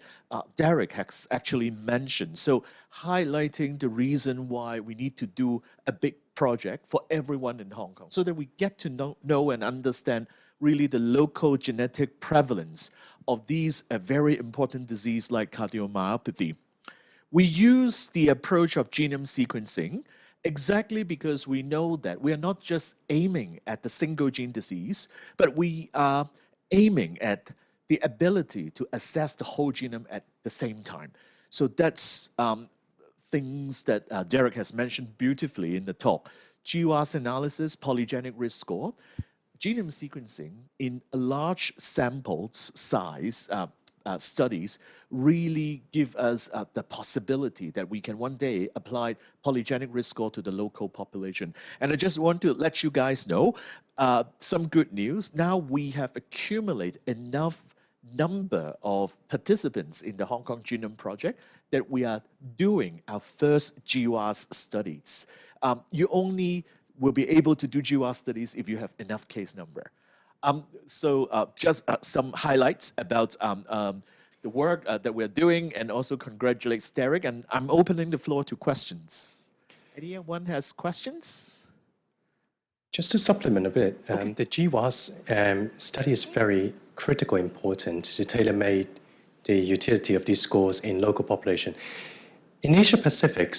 Derek has actually mentioned. So highlighting the reason why we need to do a big project for everyone in Hong Kong, so that we get to know and understand really the local genetic prevalence of these very important disease like cardiomyopathy. We use the approach of genome sequencing exactly because we know that we are not just aiming at the single gene disease, but we are aiming at the ability to assess the whole genome at the same time. So that's things that Derek has mentioned beautifully in the talk. GWAS analysis, polygenic risk score, genome sequencing in a large samples size studies really give us the possibility that we can one day apply polygenic risk score to the local population. And I just want to let you guys know some good news. Now we have accumulated enough number of participants in the Hong Kong Genome Project that we are doing our first GWAS studies. You only will be able to do GWAS studies if you have enough case number. Just some highlights about the work that we're doing, and also congratulates Derek, and I'm opening the floor to questions. Anyone has questions? Just to supplement a bit, okay. The GWAS study is very critical, important to tailor-make the utility of these scores in local population. In Asia Pacific,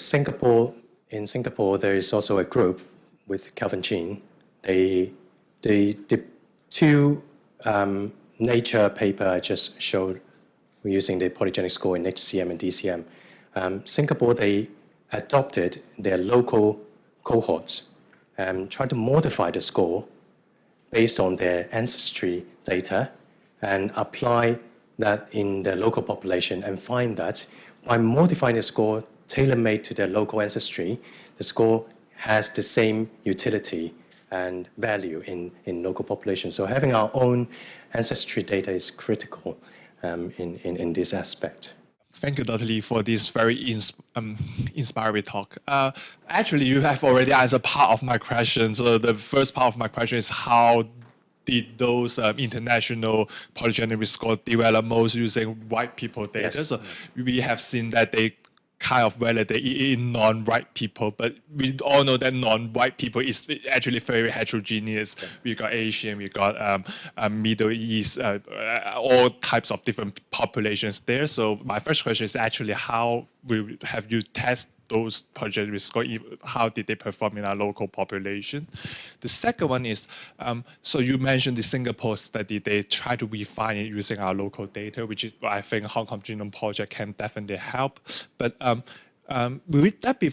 in Singapore, there is also a group with Calvin Jean. The two Nature paper I just showed using the polygenic score in HCM and DCM. Singapore, they adopted their local cohorts and tried to modify the score based on their ancestry data and apply that in the local population, and find that by modifying the score tailor-made to their local ancestry, the score has the same utility and value in local population. So having our own ancestry data is critical in this aspect. Thank you, Dr. Lee, for this very inspiring talk. Actually, you have already answered part of my question. So the first part of my question is, how did those international polygenic risk score develop most using white people data? Yes. So we have seen that they kind of validate in non-white people, but we all know that non-white people is actually very heterogeneous. Yes. We got Asian, we got Middle East, all types of different populations there. So my first question is actually, how have you tested those polygenic risk score? How did they perform in our local population? The second one is, so you mentioned the Singapore study, they try to refine it using our local data, which is, I think Hong Kong Genome Project can definitely help. But will that be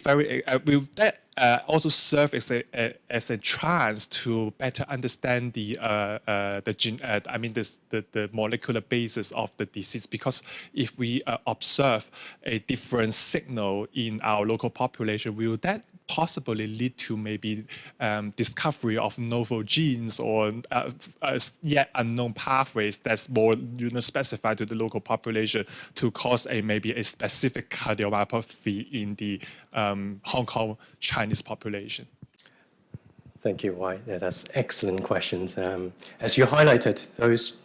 will that also serve as a chance to better understand the molecular basis of the disease? Because if we observe a different signal in our local population, will that possibly lead to maybe discovery of novel genes or yet unknown pathways that's more specified to the local population to cause maybe a specific cardiomyopathy in the Hong Kong Chinese population? Thank you, White. Yeah, that's excellent questions. As you highlighted, those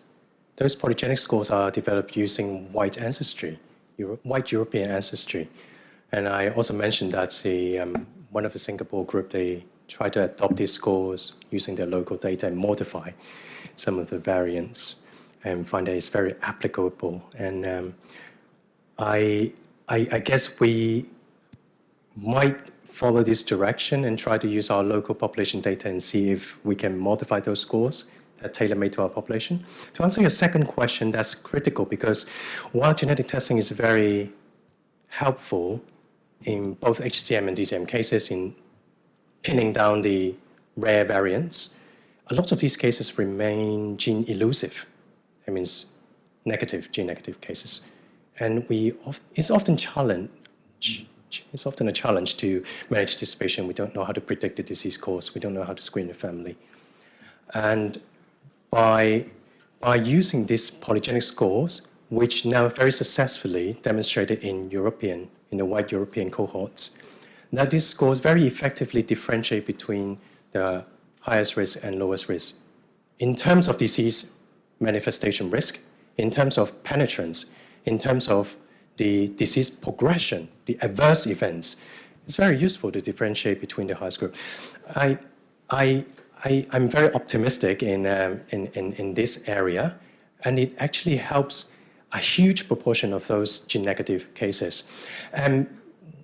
polygenic scores are developed using white ancestry, white European ancestry. And I also mentioned that one of the Singapore group, they try to adopt these scores using their local data and modify some of the variants and find that it's very applicable. And I guess we might follow this direction and try to use our local population data and see if we can modify those scores that tailor-made to our population. To answer your second question, that's critical because while genetic testing is very helpful in both HCM and DCM cases in pinning down the rare variants, a lot of these cases remain gene elusive. That means gene negative cases. And it's often a challenge to manage this patient. We don't know how to predict the disease course. We don't know how to screen the family. And by using these polygenic scores, which now very successfully demonstrated in the white European cohorts, that these scores very effectively differentiate between the highest risk and lowest risk. In terms of disease manifestation risk, in terms of penetrance, in terms of the disease progression, the adverse events, it's very useful to differentiate between the highest group. I'm very optimistic in this area, and it actually helps a huge proportion of those gene negative cases. And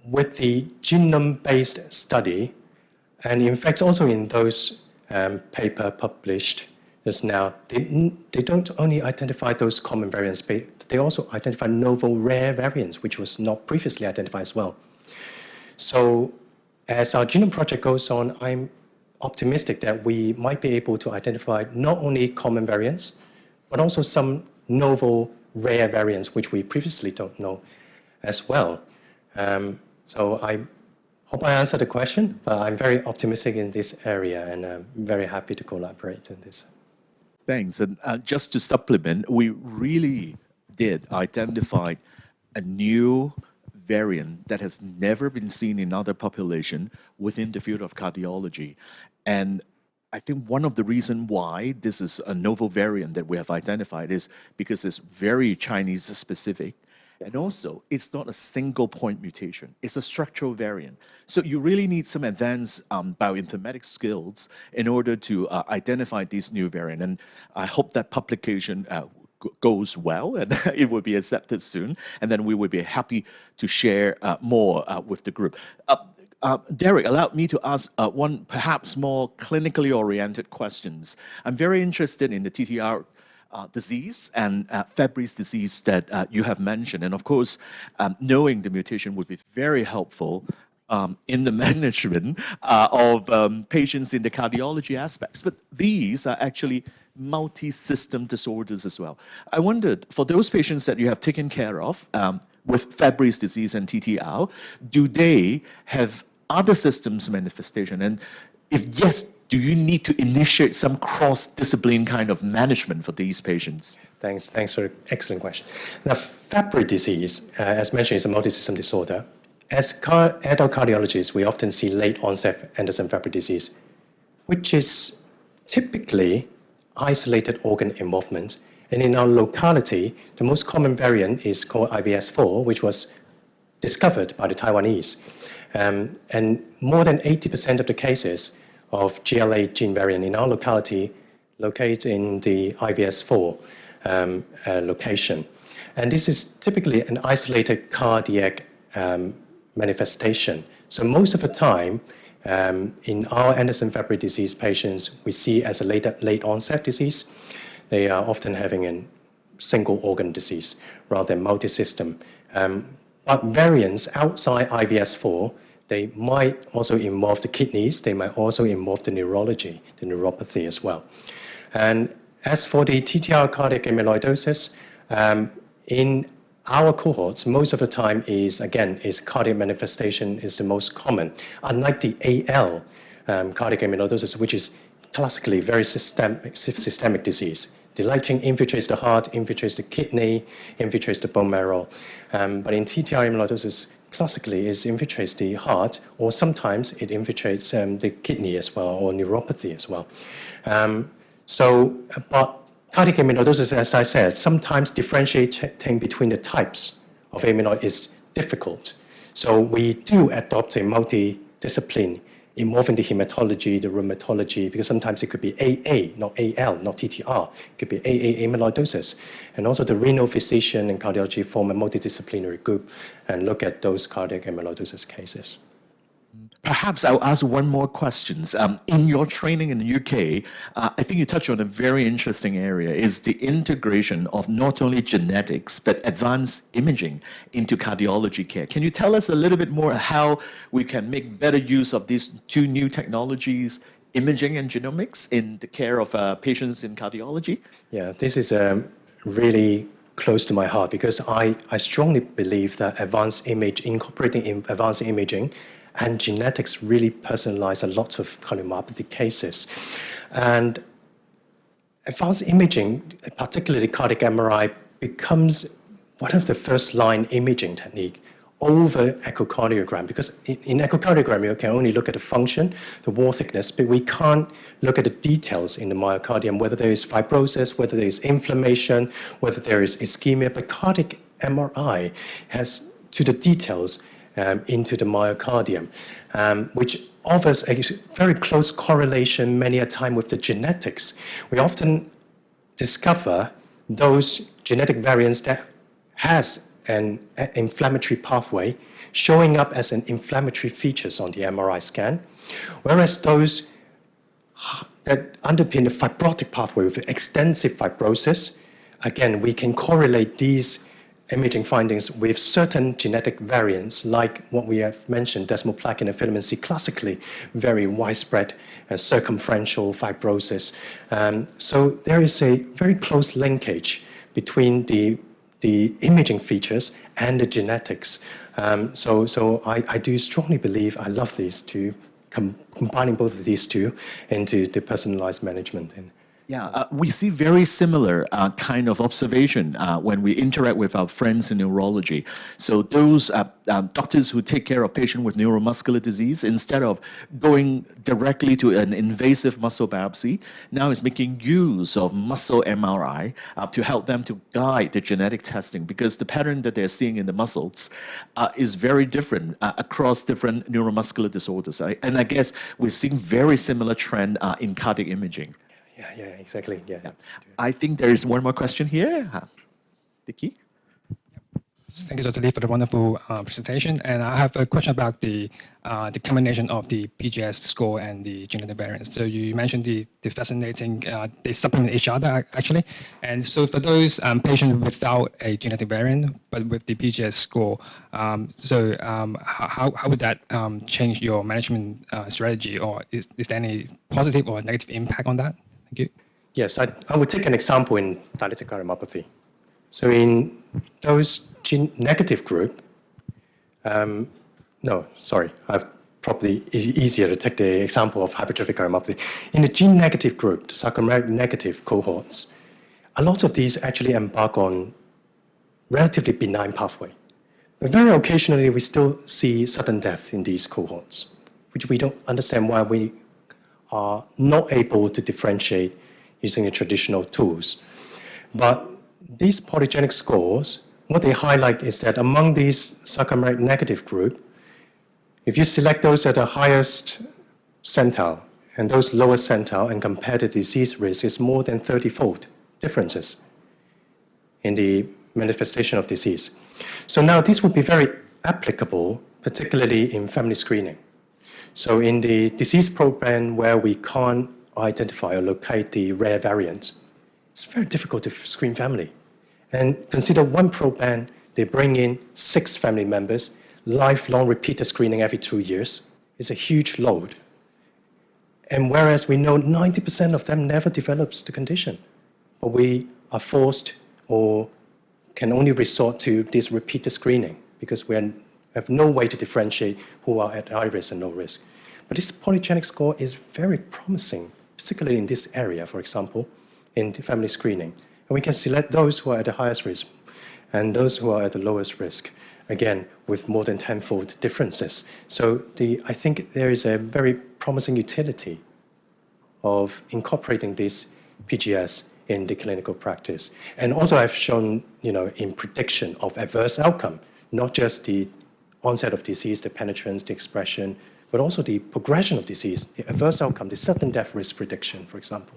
with the genome-based study, and in fact also in those paper published just now, they don't only identify those common variants, but they also identify novel rare variants, which was not previously identified as well. So as our genome project goes on, I'm optimistic that we might be able to identify not only common variants, but also some novel rare variants, which we previously don't know as well. So I hope I answered the question, but I'm very optimistic in this area, and I'm very happy to collaborate in this. Thanks. And just to supplement, we really did identify a new variant that has never been seen in other population within the field of cardiology. And I think one of the reasons why this is a novel variant that we have identified is because it's very Chinese specific. And also, it's not a single point mutation. It's a structural variant. So you really need some advanced bioinformatics skills in order to identify this new variant. And I hope that publication goes well and it will be accepted soon. And then we will be happy to share more with the group. Derek, allow me to ask one perhaps more clinically oriented questions. I'm very interested in the TTR disease and Fabry's disease that you have mentioned. And of course, knowing the mutation would be very helpful in the management of patients in the cardiology aspects. But these are actually multi-system disorders as well. I wondered, for those patients that you have taken care of with Fabry's disease and TTR, do they have other systems manifestation? And if yes, do you need to initiate some cross-discipline kind of management for these patients? Thanks for an excellent question. Now, Fabry disease, as mentioned, is a multi-system disorder. As adult cardiologists, we often see late onset Anderson-Fabry disease, which is typically isolated organ involvement. And in our locality, the most common variant is called IVS4, which was discovered by the Taiwanese. And more than 80% of the cases of GLA gene variant in our locality located in the IVS4 location. And this is typically an isolated cardiac manifestation. So most of the time, in our Anderson-Fabry disease patients, we see as a late onset disease. They are often having a single organ disease rather than multi-system. But variants outside IVS4, they might also involve the kidneys, they might also involve the neurology, the neuropathy as well. And as for the TTR cardiac amyloidosis, in our cohorts, most of the time is cardiac manifestation is the most common. Unlike the AL cardiac amyloidosis, which is classically very systemic disease. The light chain infiltrates the heart, infiltrates the kidney, infiltrates the bone marrow. But in TTR amyloidosis, classically it infiltrates the heart, or sometimes it infiltrates the kidney as well, or neuropathy as well. But cardiac amyloidosis, as I said, sometimes differentiating between the types of amyloid is difficult. So we do adopt a multidiscipline involving the hematology, the rheumatology, because sometimes it could be AA, not AL, not TTR. It could be AA amyloidosis. And also the renal physician and cardiology form a multidisciplinary group and look at those cardiac amyloidosis cases. Perhaps I'll ask one more question. In your training in the UK, I think you touched on a very interesting area, is the integration of not only genetics, but advanced imaging into cardiology care. Can you tell us a little bit more how we can make better use of these two new technologies, imaging and genomics, in the care of patients in cardiology? Yeah, this is really close to my heart because I strongly believe that incorporating advanced imaging and genetics really personalize a lot of cardiomyopathy cases. And advanced imaging, particularly cardiac MRI, becomes one of the first-line imaging technique over echocardiogram, because in echocardiogram, you can only look at the function, the wall thickness, but we can't look at the details in the myocardium, whether there is fibrosis, whether there is inflammation, whether there is ischemia. But cardiac MRI has to the details into the myocardium, which offers a very close correlation many a time with the genetics. We often discover those genetic variants that has an inflammatory pathway showing up as an inflammatory features on the MRI scan, whereas those that underpin the fibrotic pathway with extensive fibrosis, again, we can correlate these imaging findings with certain genetic variants, like what we have mentioned, desmoplakin and filament C, classically very widespread circumferential fibrosis. So there is a very close linkage between the imaging features and the genetics. So I do strongly believe, I love these two, combining both of these two into the personalized management. Yeah, we see very similar kind of observation when we interact with our friends in neurology. So those doctors who take care of patients with neuromuscular disease, instead of going directly to an invasive muscle biopsy, now is making use of muscle MRI to help them to guide the genetic testing, because the pattern that they're seeing in the muscles is very different across different neuromuscular disorders. And I guess we're seeing very similar trend in cardiac imaging. Yeah, exactly. Yeah. I think there is one more question here. Dicky? Thank you, Dr. Lee, for the wonderful presentation. And I have a question about the combination of the PGS score and the genetic variants. So you mentioned the fascinating, they supplement each other actually. And so for those patients without a genetic variant, but with the PGS score, how would that change your management strategy, or is there any positive or negative impact on that? Thank you. Yes, I would take an example in diabetic cardiomyopathy. So in those gene negative group, probably easier to take the example of hypertrophic cardiomyopathy. In the gene negative group, the sarcomeric negative cohorts, a lot of these actually embark on relatively benign pathway. But very occasionally, we still see sudden death in these cohorts, which we don't understand why we are not able to differentiate using the traditional tools. But these polygenic scores, what they highlight is that among these sarcomeric negative group, if you select those at the highest centile and those lower centile and compare the disease risk, is more than 30-fold differences in the manifestation of disease. So now this would be very applicable, particularly in family screening. So in the disease program where we can't identify or locate the rare variants, it's very difficult to screen family. And consider one program, they bring in 6 family members, lifelong repeated screening every 2 years. It's a huge load. And whereas we know 90% of them never develops the condition, but we are forced or can only resort to this repeated screening because we have no way to differentiate who are at high risk and low risk. But this polygenic score is very promising, particularly in this area, for example, in the family screening. And we can select those who are at the highest risk and those who are at the lowest risk. again, with more than tenfold differences. So I think there is a very promising utility of incorporating this PGS in the clinical practice. And also I've shown, in prediction of adverse outcome, not just the onset of disease, the penetrance, the expression, but also the progression of disease, the adverse outcome, the sudden death risk prediction, for example.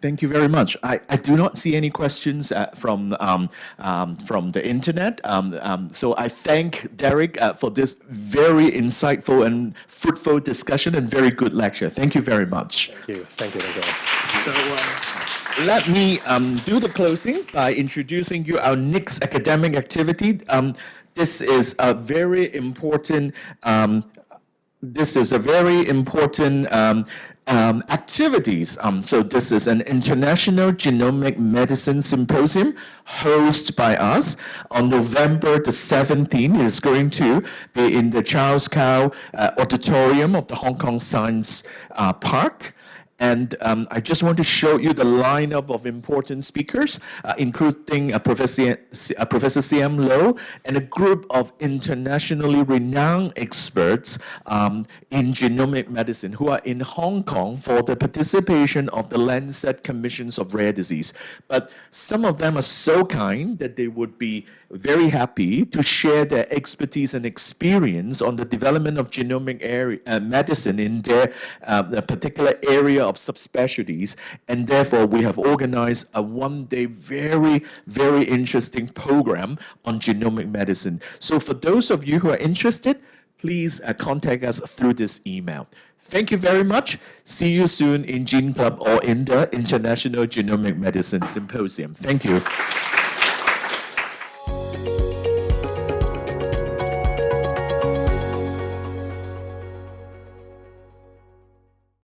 Thank you very much. I do not see any questions from the internet. So I thank Derek for this very insightful and fruitful discussion and very good lecture. Thank you very much. Thank you. Thank you, Dr. So let me do the closing by introducing you our next academic activity. This is a very important. Activities. So this is an International Genomic Medicine Symposium hosted by us on November the 17th. It's going to be in the Charles Cow Auditorium of the Hong Kong Science Park. And I just want to show you the lineup of important speakers, including Professor C.M. Low and a group of internationally renowned experts in genomic medicine who are in Hong Kong for the participation of the Lancet Commissions of Rare Disease. But some of them are so kind that they would be very happy to share their expertise and experience on the development of genomic medicine in their particular area of subspecialties. And therefore, we have organized a one-day very, very interesting program on genomic medicine. So for those of you who are interested, please contact us through this email. Thank you very much. See you soon in Gene Club or in the International Genomic Medicine Symposium. Thank you.